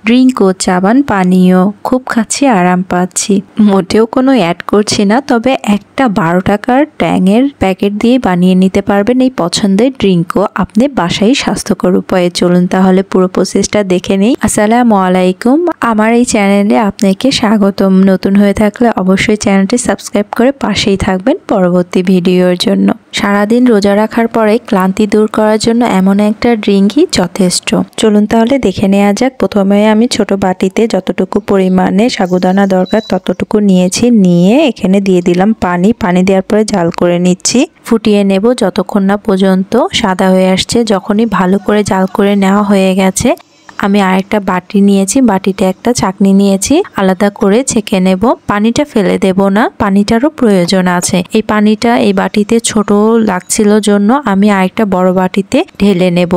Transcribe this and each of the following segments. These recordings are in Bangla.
ড্রিঙ্ক ও চাবান পানীয় খুব খাচ্ছি, আরাম পাচ্ছি। মোটেও কোনো অ্যাড করছি না, তবে একটা 12 টাকার ট্যাংয়ের প্যাকেট দিয়ে বানিয়ে নিতে পারবেন এই পছন্দের ড্রিঙ্কও আপনি বাসায় স্বাস্থ্যকর উপায়ে। চলুন তাহলে পুরো প্রসেসটা দেখে নেই। আসসালামু আলাইকুম, আমার এই চ্যানেলে আপনাকে স্বাগতম। নতুন হয়ে থাকলে অবশ্যই চ্যানেলটি সাবস্ক্রাইব করে পাশেই থাকবেন পরবর্তী ভিডিওর জন্য। সারাদিন রোজা রাখার পরে ক্লান্তি দূর করার জন্য এমন একটা ড্রিঙ্কই যথেষ্ট। চলুন তাহলে দেখে নেওয়া যাক। প্রথমে আমি ছোট বাটিতে যতটুকু পরিমাণে সাগুদানা দরকার ততটুকু নিয়েছি। নিয়ে এখানে দিয়ে দিলাম পানি। পানি দেওয়ার পরে জাল করে নিচ্ছি, ফুটিয়ে নেব যতক্ষণ না পর্যন্ত সাদা হয়ে আসছে। যখনই ভালো করে জাল করে নেওয়া হয়ে গেছে, আমি আরেকটা বাটি নিয়েছি, বাটিতে একটা ছাঁকনি নিয়েছি, আলাদা করে ছেঁকে নেব। পানিটা ফেলে দেব না, পানিটারও প্রয়োজন আছে। এই পানিটা এই বাটিতে ছোট লাগছিল জন্য আমি আরেকটা বড় বাটিতে ঢেলে নেব।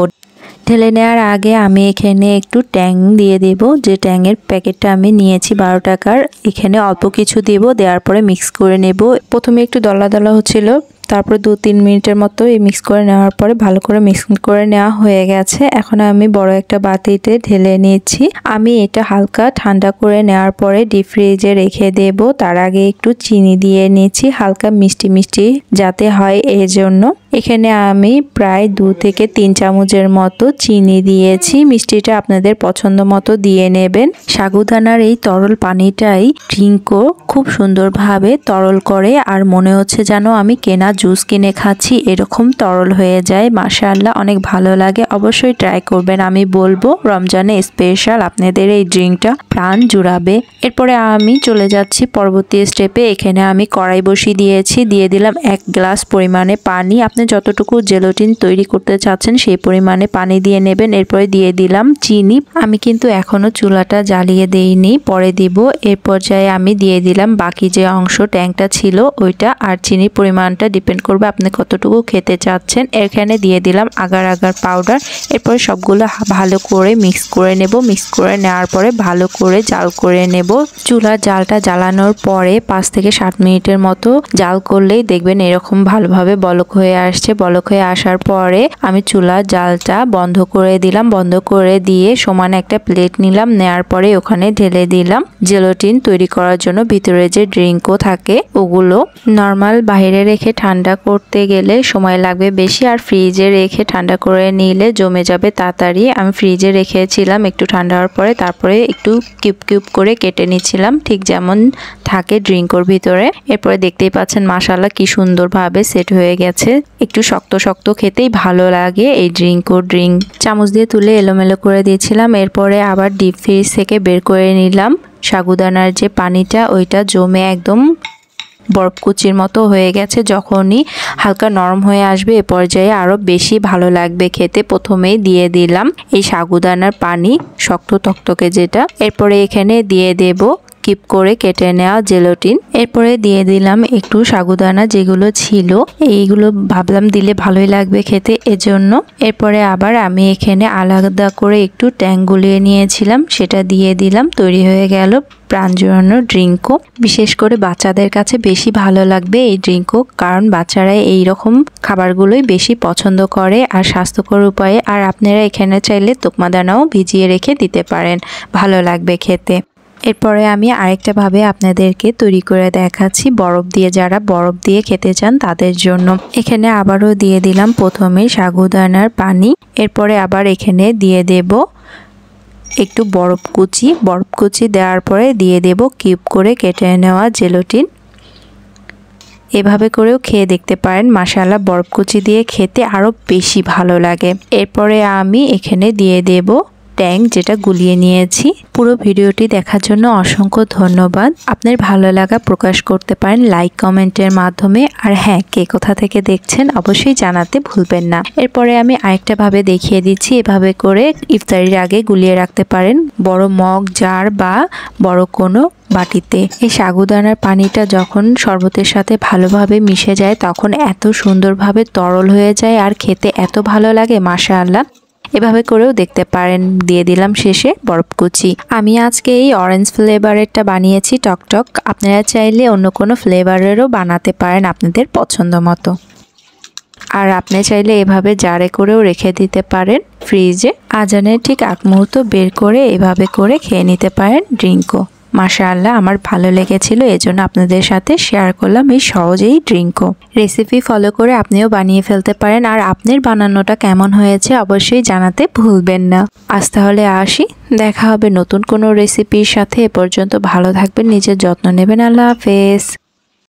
ঢেলে নেওয়ার আগে আমি এখানে একটু ট্যাং দিয়ে দেব। যে ট্যাংয়ের প্যাকেটটা আমি নিয়েছি 12 টাকার, এখানে অল্প কিছু দেব। দেওয়ার পরে মিক্স করে নেব। প্রথমে একটু দলা দলা হচ্ছিল, তারপরে 2-3 মিনিটের মতো এই মিক্স করে নেওয়ার পরে ভালো করে মিক্স করে নেওয়া হয়ে গেছে। এখন আমি বড় একটা বাটিতে ঢেলে নিয়েছি। আমি এটা হালকা ঠান্ডা করে নেওয়ার পরে ডিপ ফ্রিজে রেখে দেব। তার আগে একটু চিনি দিয়ে নিয়েছি, হালকা মিষ্টি মিষ্টি যাতে হয় এই জন্য। এখানে আমি প্রায় 2 থেকে 3 চামচের মতো চিনি দিয়েছি। মিষ্টিটা আপনাদের পছন্দ মতো দিয়ে নেবেন। সাগুদানার এই তরল পানিটাই ড্রিঙ্কও খুব সুন্দরভাবে তরল করে, আর মনে হচ্ছে যেন আমি কেনা জুস কিনে খাচ্ছি, এরকম তরল হয়ে যায়। মাশাআল্লাহ, অনেক ভালো লাগে। অবশ্যই ট্রাই করবেন। আমি বলবো রমজানে স্পেশাল আপনাদের এই ড্রিঙ্কটা প্রাণ জুড়াবে। এরপরে আমি চলে যাচ্ছি পরবর্তী স্টেপে। এখানে আমি কড়াই বসিয়ে দিয়েছি, দিয়ে দিলাম 1 গ্লাস পরিমাণে পানি। আপনি যতটুকু জেলাটিন তৈরি করতে চাচ্ছেন সেই পরিমাণে পানি দিয়ে নেবেন। এরপরে দিয়ে দিলাম চিনি। আমি কিন্তু এখনো চুলাটা জ্বালিয়ে দেইনি, পরে দিব। এর পর্যায়ে আমি দিয়ে দিলাম বাকি যে অংশ ট্যাংটা ছিল ওইটা, আর চিনির পরিমাণটা ডিপেন্ড করবে আপনি কতটুকু খেতে চাচ্ছেন। এখানে দিয়ে দিলাম আগার আগার পাউডার। এরপরে সবগুলো ভালো করে মিক্স করে নেব। মিক্স করে নেওয়ার পরে ভালো করে জাল করে নেব। চুলার জালটা জ্বালানোর পরে 5 থেকে 7 মিনিটের মতো জাল করলেই দেখবেন এরকম ভালোভাবে বলক হয়ে আসছে। বলক হয়ে আসার পরে আমি চুলার জালটা বন্ধ করে দিলাম। বন্ধ করে দিয়ে সমান একটা প্লেট নিলাম। নেওয়ার পরে ওখানে ঢেলে দিলাম জেলাটিন তৈরি করার জন্য ভিতরে যে ড্রিঙ্কও থাকে ওগুলো। নর্মাল বাইরে রেখে ঠান্ডা করতে গেলে সময় লাগবে বেশি, আর ফ্রিজে রেখে ঠান্ডা করে নিলে জমে যাবে তাড়াতাড়ি। আমি ফ্রিজে রেখেছিলাম একটু ঠান্ডা হওয়ার পরে, তারপরে একটু কিউব কিউব করে কেটে নিচ্ছিলাম, ঠিক যেমন থাকে ড্রিঙ্কর ভিতরে। এরপরে দেখতেই পাচ্ছেন মাশাআল্লাহ কি সুন্দরভাবে সেট হয়ে গেছে। একটু শক্ত শক্ত খেতেই ভালো লাগে এই ড্রিঙ্ক। চামচ দিয়ে তুলে এলোমেলো করে দিয়েছিলাম। এরপরে আবার ডিপ ফ্রিজ থেকে বের করে নিলাম। সাগুদানার যে পানিটা ওইটা জমে একদম বরফকুচির মতো হয়ে গেছে। যখনই হালকা নরম হয়ে আসবে এ পর্যায়ে আরো বেশি ভালো লাগবে খেতে। প্রথমেই দিয়ে দিলাম এই সাগুদানার পানি, শক্ত তক্তকে যেটা। এরপরে এখানে দিয়ে দেব কিপ করে কেটে নেওয়া জেলাটিন। এরপরে দিয়ে দিলাম একটু সাগুদানা যেগুলো ছিল, এইগুলো ভাবলাম দিলে ভালোই লাগবে খেতে এজন্য। এরপরে আবার আমি এখানে আলাদা করে একটু ট্যাং গুলিয়ে নিয়েছিলাম, সেটা দিয়ে দিলাম। তৈরি হয়ে গেল প্রাণ জুড়ানো ড্রিঙ্কও। বিশেষ করে বাচ্চাদের কাছে বেশি ভালো লাগবে এই ড্রিঙ্কও, কারণ বাচ্চারা এইরকম খাবারগুলোই বেশি পছন্দ করে আর স্বাস্থ্যকর উপায়ে। আর আপনারা এখানে চাইলে তোকমা দানাও ভিজিয়ে রেখে দিতে পারেন, ভালো লাগবে খেতে। এরপরে আমি আরেকটা ভাবে আপনাদেরকে তৈরি করে দেখাচ্ছি বরফ দিয়ে, যারা বরফ দিয়ে খেতে চান তাদের জন্য। এখানে আবারও দিয়ে দিলাম প্রথমে সাগুদানার পানি। এরপরে আবার এখানে দিয়ে দেব একটু বরফ কুচি দেওয়ার পরে দিয়ে দেব কিউব করে কেটে নেওয়া জেলাটিন। এভাবে করেও খেয়ে দেখতে পারেন, মাশাআল্লাহ বরফ কুচি দিয়ে খেতে আরো বেশি ভালো লাগে। এরপরে আমি এখানে দিয়ে দেব ট্যাং যেটা গুলিয়ে নিয়েছি। পুরো ভিডিওটি দেখার জন্য অসংখ্য ধন্যবাদ। আপনার ভালো লাগা প্রকাশ করতে পারেন লাইক কমেন্টের মাধ্যমে। আর হ্যাঁ, কে কোথা থেকে দেখছেন অবশ্যই জানাতে ভুলবেন না। এরপরে আমি আরেকটা ভাবে দেখিয়ে দিচ্ছি। এভাবে করে ইফতারির আগে গুলিয়ে রাখতে পারেন বড় মগ, জার বা বড় কোনো বাটিতে। এই সাগুদানার পানিটা যখন শরবতের সাথে ভালোভাবে মিশে যায় তখন এত সুন্দরভাবে তরল হয়ে যায় আর খেতে এত ভালো লাগে, মাশাআল্লাহ। এভাবে করেও দেখতে পারেন। দিয়ে দিলাম শেষে বরফ কুচি। আমি আজকে এই অরেঞ্জ ফ্লেভারেরটা বানিয়েছি টকটক, আপনারা চাইলে অন্য কোনো ফ্লেভারেরও বানাতে পারেন আপনাদের পছন্দ মতো। আর আপনি চাইলে এভাবে জারে করেও রেখে দিতে পারেন ফ্রিজে। আজানের ঠিক আগ মুহূর্ত বের করে এভাবে করে খেয়ে নিতে পারেন ড্রিঙ্কও। মাশাআল্লাহ, আমার ভালো লেগেছিল, এজন্য আপনাদের সাথে শেয়ার করলাম এই সহজেই ড্রিঙ্কও। রেসিপি ফলো করে আপনিও বানিয়ে ফেলতে পারেন। আর আপনার বানানোটা কেমন হয়েছে অবশ্যই জানাতে ভুলবেন না। আজ তাহলে আসি, দেখা হবে নতুন কোনো রেসিপির সাথে। এ পর্যন্ত ভালো থাকবেন, নিজের যত্ন নেবেন। আল্লাহ হাফেজ।